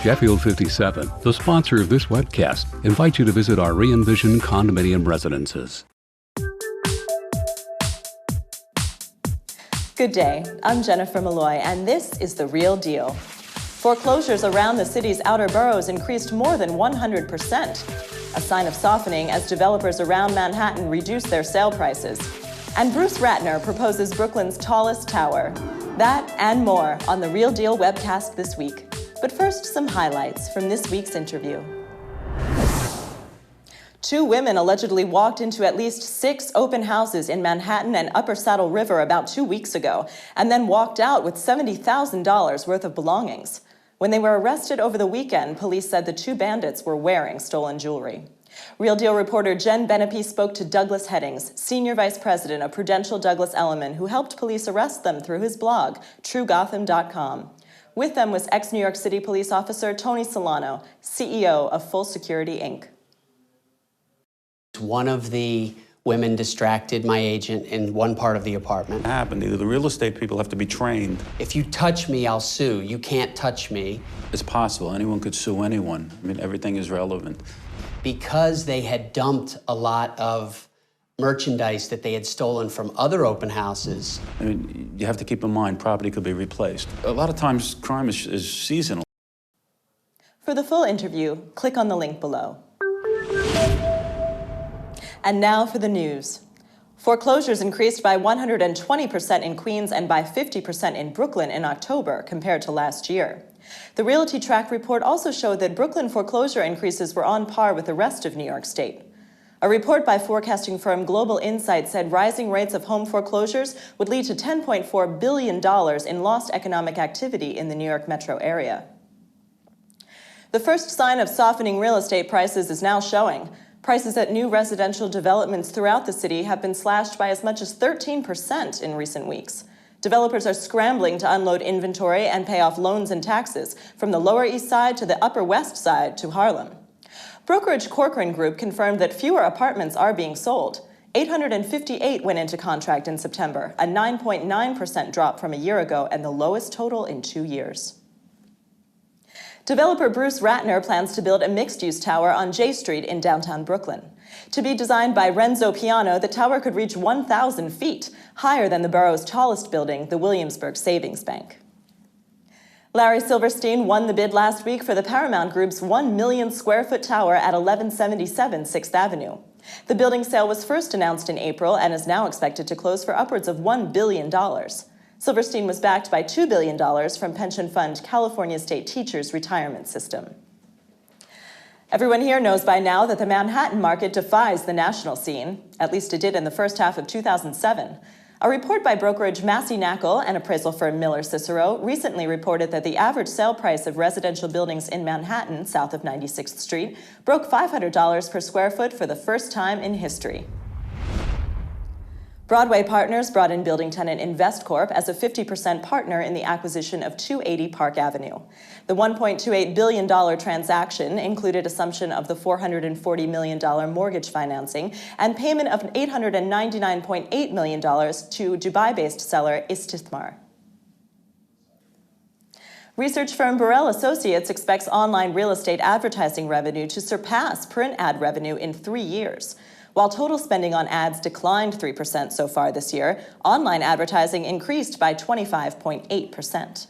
Sheffield 57, the sponsor of this webcast, invites you to visit our re-envisioned condominium residences. Good day, I'm Jennifer Malloy, and this is The Real Deal. Foreclosures around the city's outer boroughs increased more than 100%, a sign of softening as developers around Manhattan reduce their sale prices. And Bruce Ratner proposes Brooklyn's tallest tower. That and more on The Real Deal webcast this week. But first, some highlights from this week's interview. 2 women allegedly walked into at least 6 open houses in Manhattan and Upper Saddle River about 2 weeks ago, and then walked out with $70,000 worth of belongings. When they were arrested over the weekend, police said the 2 bandits were wearing stolen jewelry. Real Deal reporter Jen Benepe spoke to Douglas Headings, Senior Vice President of Prudential Douglas Elliman, who helped police arrest them through his blog, TrueGotham.com. With them was ex-New York City police officer Tony Solano, CEO of Full Security, Inc. One of the women distracted my agent in one part of the apartment. What happened? Either the real estate people have to be trained. If you touch me, I'll sue. You can't touch me. It's possible. Anyone could sue anyone. I mean, everything is relevant. Because they had dumped a lot of merchandise that they had stolen from other open houses. I mean, you have to keep in mind, property could be replaced. A lot of times, crime is seasonal. For the full interview, click on the link below. And now for the news. Foreclosures increased by 120% in Queens and by 50% in Brooklyn in October compared to last year. The Realty Track report also showed that Brooklyn foreclosure increases were on par with the rest of New York State. A report by forecasting firm Global Insight said rising rates of home foreclosures would lead to $10.4 billion in lost economic activity in the New York metro area. The first sign of softening real estate prices is now showing. Prices at new residential developments throughout the city have been slashed by as much as 13% in recent weeks. Developers are scrambling to unload inventory and pay off loans and taxes from the Lower East Side to the Upper West Side to Harlem. Brokerage Corcoran Group confirmed that fewer apartments are being sold. 858 went into contract in September, a 9.9% drop from a year ago and the lowest total in 2 years. Developer Bruce Ratner plans to build a mixed-use tower on J Street in downtown Brooklyn. To be designed by Renzo Piano, the tower could reach 1,000 feet, higher than the borough's tallest building, the Williamsburg Savings Bank. Larry Silverstein won the bid last week for the Paramount Group's 1 million square foot tower at 1177 6th Avenue. The building sale was first announced in April and is now expected to close for upwards of $1 billion. Silverstein was backed by $2 billion from pension fund California State Teachers Retirement System. Everyone here knows by now that the Manhattan market defies the national scene. At least it did in the first half of 2007. A report by brokerage Massey Knakkel and appraisal firm Miller Cicero recently reported that the average sale price of residential buildings in Manhattan, south of 96th Street, broke $500 per square foot for the first time in history. Broadway Partners brought in building tenant Investcorp as a 50% partner in the acquisition of 280 Park Avenue. The $1.28 billion transaction included assumption of the $440 million mortgage financing and payment of $899.8 million to Dubai-based seller Istithmar. Research firm Burrell Associates expects online real estate advertising revenue to surpass print ad revenue in 3 years. While total spending on ads declined 3% so far this year, online advertising increased by 25.8%.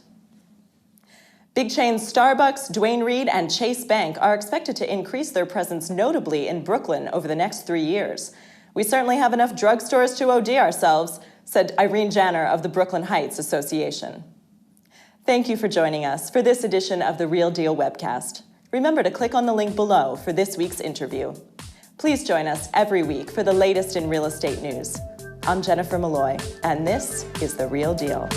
Big chains Starbucks, Duane Reade, and Chase Bank are expected to increase their presence notably in Brooklyn over the next 3 years. We certainly have enough drugstores to OD ourselves, said Irene Janner of the Brooklyn Heights Association. Thank you for joining us for this edition of the Real Deal webcast. Remember to click on the link below for this week's interview. Please join us every week for the latest in real estate news. I'm Jennifer Malloy, and this is The Real Deal.